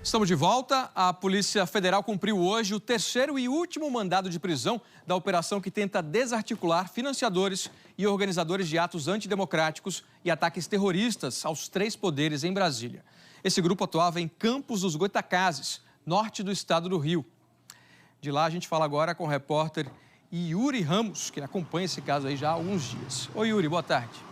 Estamos de volta. A Polícia Federal cumpriu hoje o terceiro e último mandado de prisão da operação que tenta desarticular financiadores e organizadores de atos antidemocráticos e ataques terroristas aos três poderes em Brasília. Esse grupo atuava em Campos dos Goitacazes, norte do estado do Rio. De lá a gente fala agora com o repórter Yuri Ramos, que acompanha esse caso aí já há alguns dias. Oi, Yuri, boa tarde.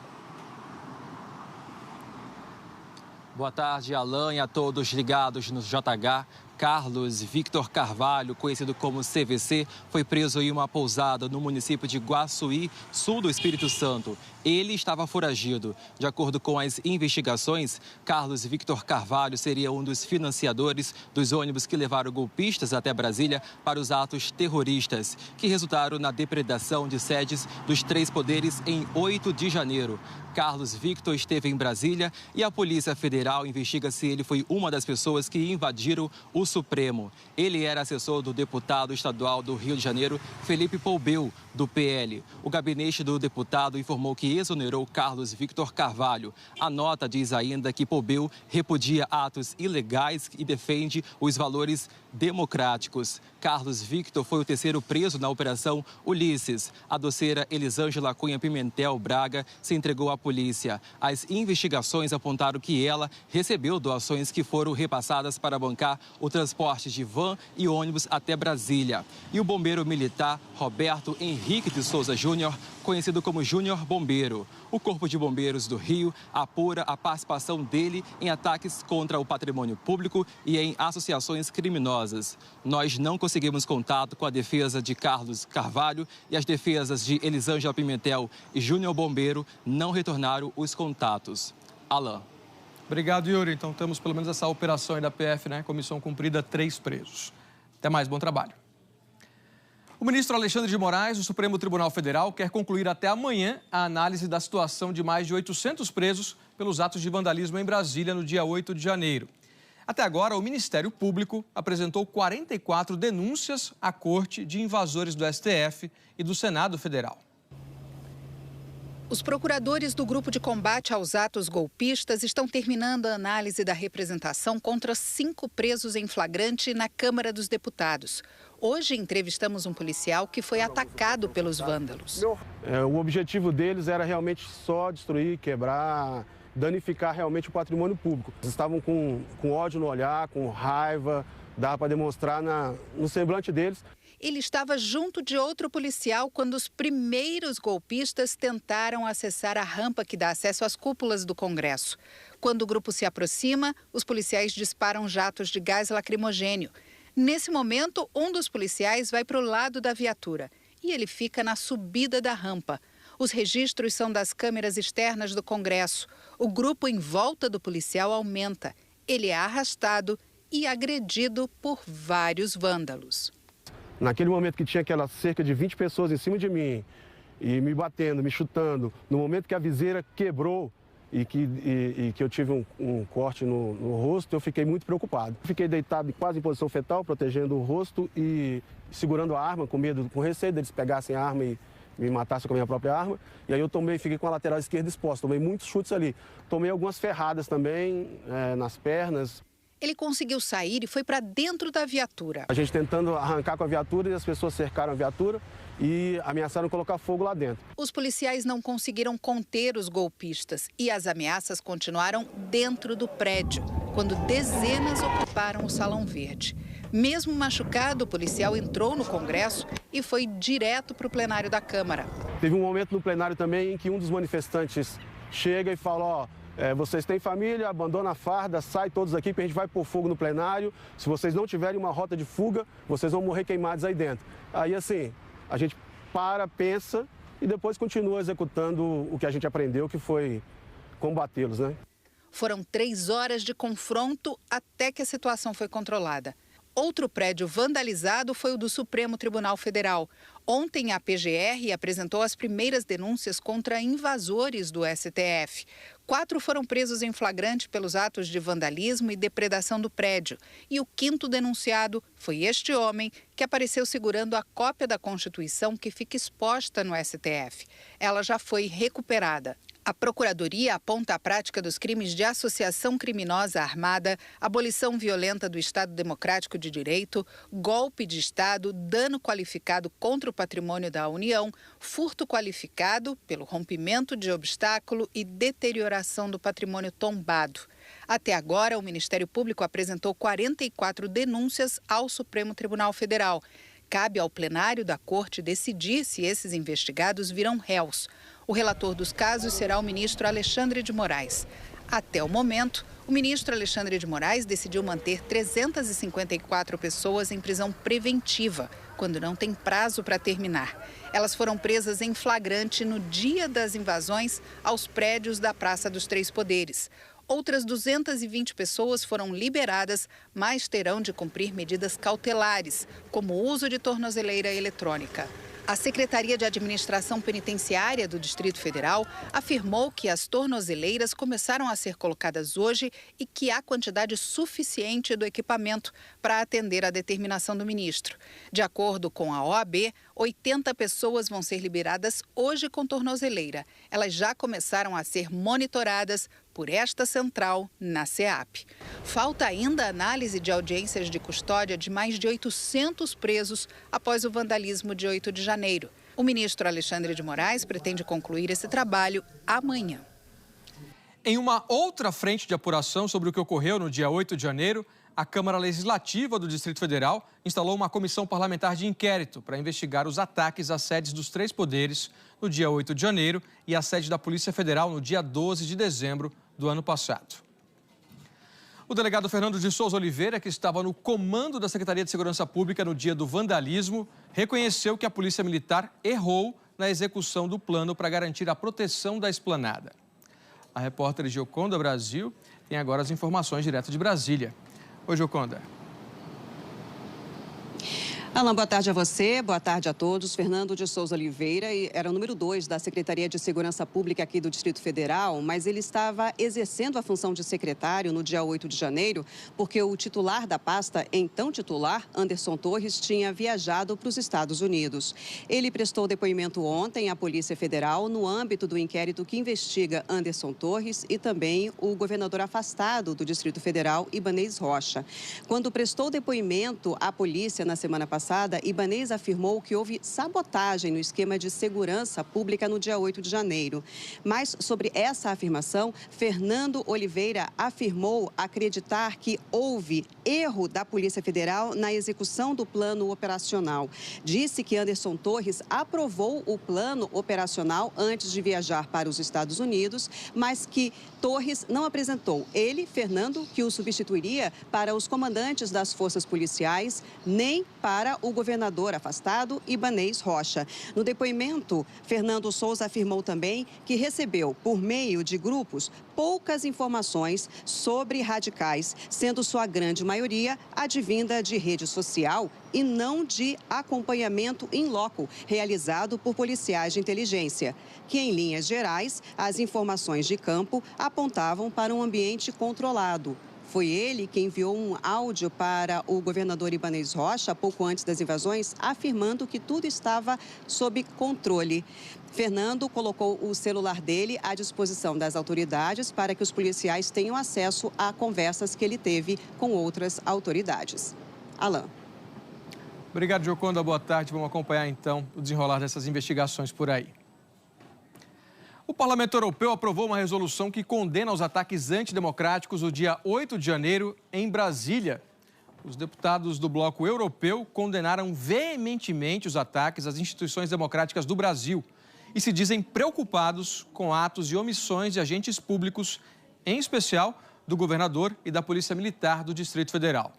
Boa tarde, Alan, e a todos ligados no JH. Carlos Victor Carvalho, conhecido como CVC, foi preso em uma pousada no município de Guaçuí, sul do Espírito Santo. Ele estava foragido. De acordo com as investigações, Carlos Victor Carvalho seria um dos financiadores dos ônibus que levaram golpistas até Brasília para os atos terroristas, que resultaram na depredação de sedes dos três poderes em 8 de janeiro. Carlos Victor esteve em Brasília e a Polícia Federal investiga se ele foi uma das pessoas que invadiram o Supremo. Ele era assessor do deputado estadual do Rio de Janeiro, Felipe Poubel, do PL. O gabinete do deputado informou que exonerou Carlos Victor Carvalho. A nota diz ainda que Poubel repudia atos ilegais e defende os valores democráticos. Carlos Victor foi o terceiro preso na Operação Ulisses. A doceira Elisângela Cunha Pimentel Braga se entregou à polícia. As investigações apontaram que ela recebeu doações que foram repassadas para bancar o transporte de van e ônibus até Brasília. E o bombeiro militar Roberto Henrique de Souza Júnior, conhecido como Júnior Bombeiro. O Corpo de Bombeiros do Rio apura a participação dele em ataques contra o patrimônio público e em associações criminosas. Nós não conseguimos contato com a defesa de Carlos Carvalho e as defesas de Elisângela Pimentel e Júnior Bombeiro não retornaram os contatos. Alan. Obrigado, Yuri. Então temos pelo menos essa operação aí da PF, né? Comissão cumprida, 3 presos. Até mais, bom trabalho. O ministro Alexandre de Moraes, do Supremo Tribunal Federal, quer concluir até amanhã a análise da situação de mais de 800 presos pelos atos de vandalismo em Brasília no dia 8 de janeiro. Até agora, o Ministério Público apresentou 44 denúncias à Corte de invasores do STF e do Senado Federal. Os procuradores do Grupo de Combate aos Atos Golpistas estão terminando a análise da representação contra 5 presos em flagrante na Câmara dos Deputados. Hoje entrevistamos um policial que foi atacado pelos vândalos. O objetivo deles era realmente só destruir, quebrar, danificar realmente o patrimônio público. Eles estavam com ódio no olhar, com raiva, dá para demonstrar no semblante deles. Ele estava junto de outro policial quando os primeiros golpistas tentaram acessar a rampa que dá acesso às cúpulas do Congresso. Quando o grupo se aproxima, os policiais disparam jatos de gás lacrimogênio. Nesse momento, um dos policiais vai para o lado da viatura e ele fica na subida da rampa. Os registros são das câmeras externas do Congresso. O grupo em volta do policial aumenta. Ele é arrastado e agredido por vários vândalos. Naquele momento que tinha aquelas cerca de 20 pessoas em cima de mim e me batendo, me chutando, no momento que a viseira quebrou e que eu tive um corte no rosto, eu fiquei muito preocupado. Fiquei deitado quase em posição fetal, protegendo o rosto e segurando a arma, com medo, com receio deles pegassem a arma e me matassem com a minha própria arma. E aí fiquei com a lateral esquerda exposta, tomei muitos chutes ali. Tomei algumas ferradas também nas pernas. Ele conseguiu sair e foi para dentro da viatura. A gente tentando arrancar com a viatura e as pessoas cercaram a viatura e ameaçaram colocar fogo lá dentro. Os policiais não conseguiram conter os golpistas e as ameaças continuaram dentro do prédio, quando dezenas ocuparam o Salão Verde. Mesmo machucado, o policial entrou no Congresso e foi direto para o plenário da Câmara. Teve um momento no plenário também em que um dos manifestantes chega e fala, vocês têm família, abandona a farda, sai todos aqui que a gente vai pôr fogo no plenário. Se vocês não tiverem uma rota de fuga, vocês vão morrer queimados aí dentro. Aí assim, a gente pensa e depois continua executando o que a gente aprendeu, que foi combatê-los, né? Foram 3 horas de confronto até que a situação foi controlada. Outro prédio vandalizado foi o do Supremo Tribunal Federal. Ontem, a PGR apresentou as primeiras denúncias contra invasores do STF. 4 foram presos em flagrante pelos atos de vandalismo e depredação do prédio. E o 5º denunciado foi este homem que apareceu segurando a cópia da Constituição que fica exposta no STF. Ela já foi recuperada. A Procuradoria aponta a prática dos crimes de associação criminosa armada, abolição violenta do Estado Democrático de Direito, golpe de Estado, dano qualificado contra o patrimônio da União, furto qualificado pelo rompimento de obstáculo e deterioração do patrimônio tombado. Até agora, o Ministério Público apresentou 44 denúncias ao Supremo Tribunal Federal. Cabe ao plenário da Corte decidir se esses investigados viram réus. O relator dos casos será o ministro Alexandre de Moraes. Até o momento, o ministro Alexandre de Moraes decidiu manter 354 pessoas em prisão preventiva, quando não tem prazo para terminar. Elas foram presas em flagrante no dia das invasões aos prédios da Praça dos Três Poderes. Outras 220 pessoas foram liberadas, mas terão de cumprir medidas cautelares, como o uso de tornozeleira eletrônica. A Secretaria de Administração Penitenciária do Distrito Federal afirmou que as tornozeleiras começaram a ser colocadas hoje e que há quantidade suficiente do equipamento para atender à determinação do ministro. De acordo com a OAB, 80 pessoas vão ser liberadas hoje com tornozeleira. Elas já começaram a ser monitoradas por esta central na SEAP. Falta ainda a análise de audiências de custódia de mais de 800 presos após o vandalismo de 8 de janeiro. O ministro Alexandre de Moraes pretende concluir esse trabalho amanhã. Em uma outra frente de apuração sobre o que ocorreu no dia 8 de janeiro, a Câmara Legislativa do Distrito Federal instalou uma comissão parlamentar de inquérito para investigar os ataques às sedes dos três poderes no dia 8 de janeiro e à sede da Polícia Federal no dia 12 de dezembro do ano passado. O delegado Fernando de Souza Oliveira, que estava no comando da Secretaria de Segurança Pública no dia do vandalismo, reconheceu que a Polícia Militar errou na execução do plano para garantir a proteção da esplanada. A repórter Gioconda Brasil tem agora as informações direto de Brasília. Oi, Gioconda. Alan, boa tarde a você, boa tarde a todos. Fernando de Souza Oliveira era o número 2 da Secretaria de Segurança Pública aqui do Distrito Federal, mas ele estava exercendo a função de secretário no dia 8 de janeiro, porque o titular da pasta, então titular, Anderson Torres, tinha viajado para os Estados Unidos. Ele prestou depoimento ontem à Polícia Federal no âmbito do inquérito que investiga Anderson Torres e também o governador afastado do Distrito Federal, Ibanez Rocha. Quando prestou depoimento à polícia na semana passada, Ibanez afirmou que houve sabotagem no esquema de segurança pública no dia 8 de janeiro. Mas sobre essa afirmação, Fernando Oliveira afirmou acreditar que houve erro da Polícia Federal na execução do plano operacional. Disse que Anderson Torres aprovou o plano operacional antes de viajar para os Estados Unidos, mas que Torres não apresentou ele, Fernando, que o substituiria para os comandantes das forças policiais, nem para o governador afastado, Ibanez Rocha. No depoimento, Fernando Souza afirmou também que recebeu, por meio de grupos, poucas informações sobre radicais, sendo sua grande maioria advinda de rede social e não de acompanhamento in loco, realizado por policiais de inteligência, que, em linhas gerais, as informações de campo apontavam para um ambiente controlado. Foi ele quem enviou um áudio para o governador Ibanez Rocha, pouco antes das invasões, afirmando que tudo estava sob controle. Fernando colocou o celular dele à disposição das autoridades para que os policiais tenham acesso a conversas que ele teve com outras autoridades. Alan. Obrigado, Gioconda. Boa tarde. Vamos acompanhar, então, o desenrolar dessas investigações por aí. O Parlamento Europeu aprovou uma resolução que condena os ataques antidemocráticos do dia 8 de janeiro em Brasília. Os deputados do Bloco Europeu condenaram veementemente os ataques às instituições democráticas do Brasil e se dizem preocupados com atos e omissões de agentes públicos, em especial do governador e da Polícia Militar do Distrito Federal.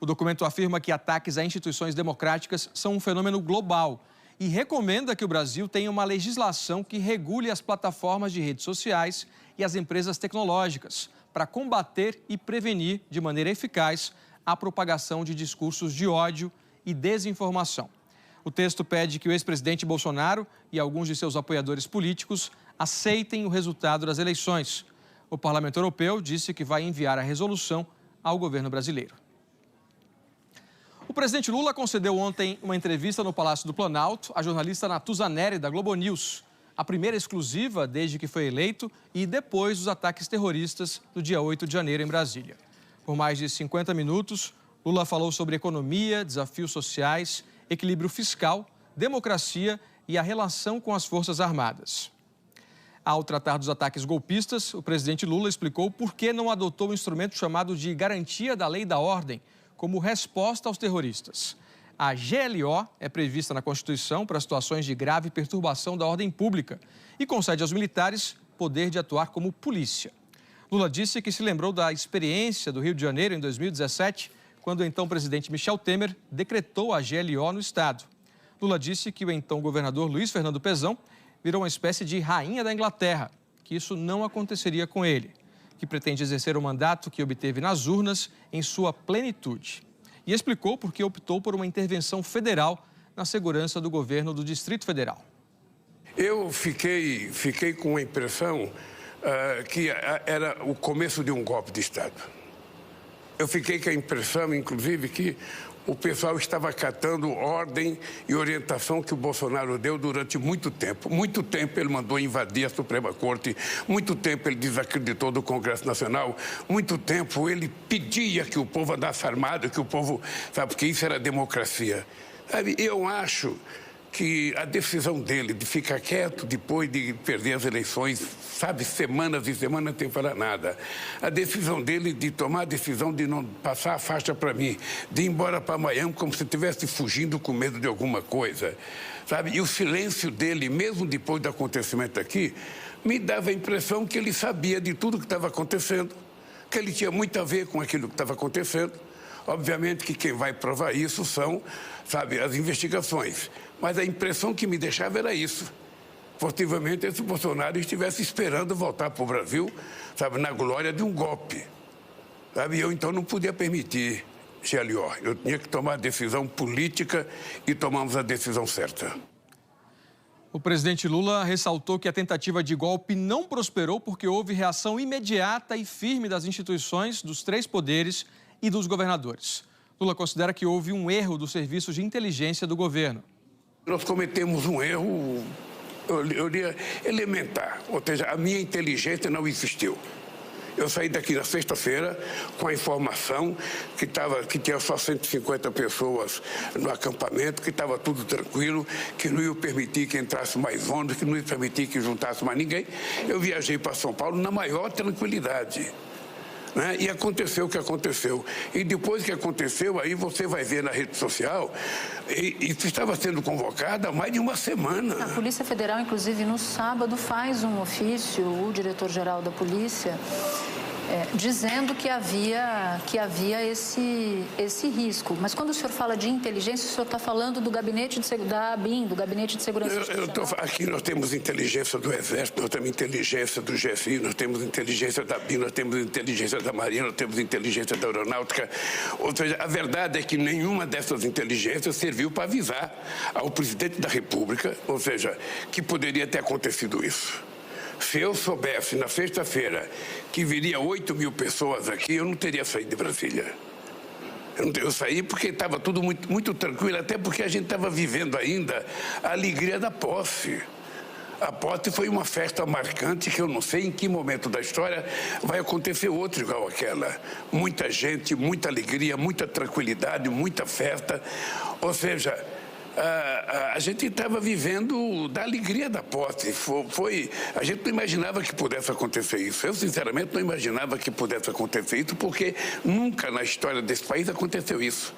O documento afirma que ataques a instituições democráticas são um fenômeno global e recomenda que o Brasil tenha uma legislação que regule as plataformas de redes sociais e as empresas tecnológicas para combater e prevenir de maneira eficaz a propagação de discursos de ódio e desinformação. O texto pede que o ex-presidente Bolsonaro e alguns de seus apoiadores políticos aceitem o resultado das eleições. O Parlamento Europeu disse que vai enviar a resolução ao governo brasileiro. O presidente Lula concedeu ontem uma entrevista no Palácio do Planalto à jornalista Natuzaneri, da Globo News. a primeira exclusiva desde que foi eleito e depois dos ataques terroristas do dia 8 de janeiro em Brasília. Por mais de 50 minutos, Lula falou sobre economia, desafios sociais, equilíbrio fiscal, democracia e a relação com as Forças Armadas. Ao tratar dos ataques golpistas, o presidente Lula explicou por que não adotou o instrumento chamado de Garantia da Lei e da Ordem como resposta aos terroristas. A GLO é prevista na Constituição para situações de grave perturbação da ordem pública e concede aos militares poder de atuar como polícia. Lula disse que se lembrou da experiência do Rio de Janeiro em 2017, quando o então presidente Michel Temer decretou a GLO no estado. Lula disse que o então governador Luiz Fernando Pezão virou uma espécie de rainha da Inglaterra, que isso não aconteceria com ele, que pretende exercer o mandato que obteve nas urnas em sua plenitude. E explicou por que optou por uma intervenção federal na segurança do governo do Distrito Federal. Eu fiquei com a impressão que era o começo de um golpe de Estado. Eu fiquei com a impressão, inclusive, que o pessoal estava acatando ordem e orientação que o Bolsonaro deu durante muito tempo. Muito tempo ele mandou invadir a Suprema Corte, muito tempo ele desacreditou do Congresso Nacional, muito tempo ele pedia que o povo andasse armado, que o povo... Sabe, porque isso era democracia. Sabe, eu acho que a decisão dele de ficar quieto depois de perder as eleições, sabe, semanas e semanas sem falar nada. A decisão dele de tomar a decisão de não passar a faixa para mim, de ir embora para Miami como se estivesse fugindo com medo de alguma coisa, sabe? E o silêncio dele, mesmo depois do acontecimento aqui, me dava a impressão que ele sabia de tudo que estava acontecendo, que ele tinha muito a ver com aquilo que estava acontecendo. Obviamente que quem vai provar isso são, sabe, as investigações. Mas a impressão que me deixava era isso. Possivelmente esse Bolsonaro estivesse esperando voltar para o Brasil, sabe, na glória de um golpe. Sabe, eu então não podia permitir GLO. Eu tinha que tomar a decisão política e tomamos a decisão certa. O presidente Lula ressaltou que a tentativa de golpe não prosperou porque houve reação imediata e firme das instituições, dos três poderes e dos governadores. Lula considera que houve um erro dos serviços de inteligência do governo. Nós cometemos um erro, eu diria, elementar, ou seja, a minha inteligência não existiu. Eu saí daqui na sexta-feira com a informação que tinha só 150 pessoas no acampamento, que estava tudo tranquilo, que não ia permitir que entrasse mais ônibus, que não ia permitir que juntasse mais ninguém. Eu viajei para São Paulo na maior tranquilidade. Né? E aconteceu o que aconteceu. E depois que aconteceu, aí você vai ver na rede social, isso estava sendo convocado há mais de uma semana. A Polícia Federal, inclusive, no sábado, faz um ofício, o diretor-geral da Polícia, dizendo que havia esse risco. Mas quando o senhor fala de inteligência, o senhor está falando do gabinete da ABIN, do Gabinete de Segurança Institucional? Aqui nós temos inteligência do Exército, nós temos inteligência do GSI, nós temos inteligência da ABIN, nós temos inteligência da Marinha, nós temos inteligência da Aeronáutica. Ou seja, a verdade é que nenhuma dessas inteligências serviu para avisar ao presidente da República, ou seja, que poderia ter acontecido isso. Se eu soubesse na sexta-feira que viria 8 mil pessoas aqui, eu não teria saído de Brasília. Eu saí porque estava tudo muito tranquilo, até porque a gente estava vivendo ainda a alegria da posse. A posse foi uma festa marcante que eu não sei em que momento da história vai acontecer outra igual aquela. Muita gente, muita alegria, muita tranquilidade, muita festa. Ou seja, a gente estava vivendo da alegria da posse. A gente não imaginava que pudesse acontecer isso. Eu, sinceramente, não imaginava que pudesse acontecer isso, porque nunca na história desse país aconteceu isso.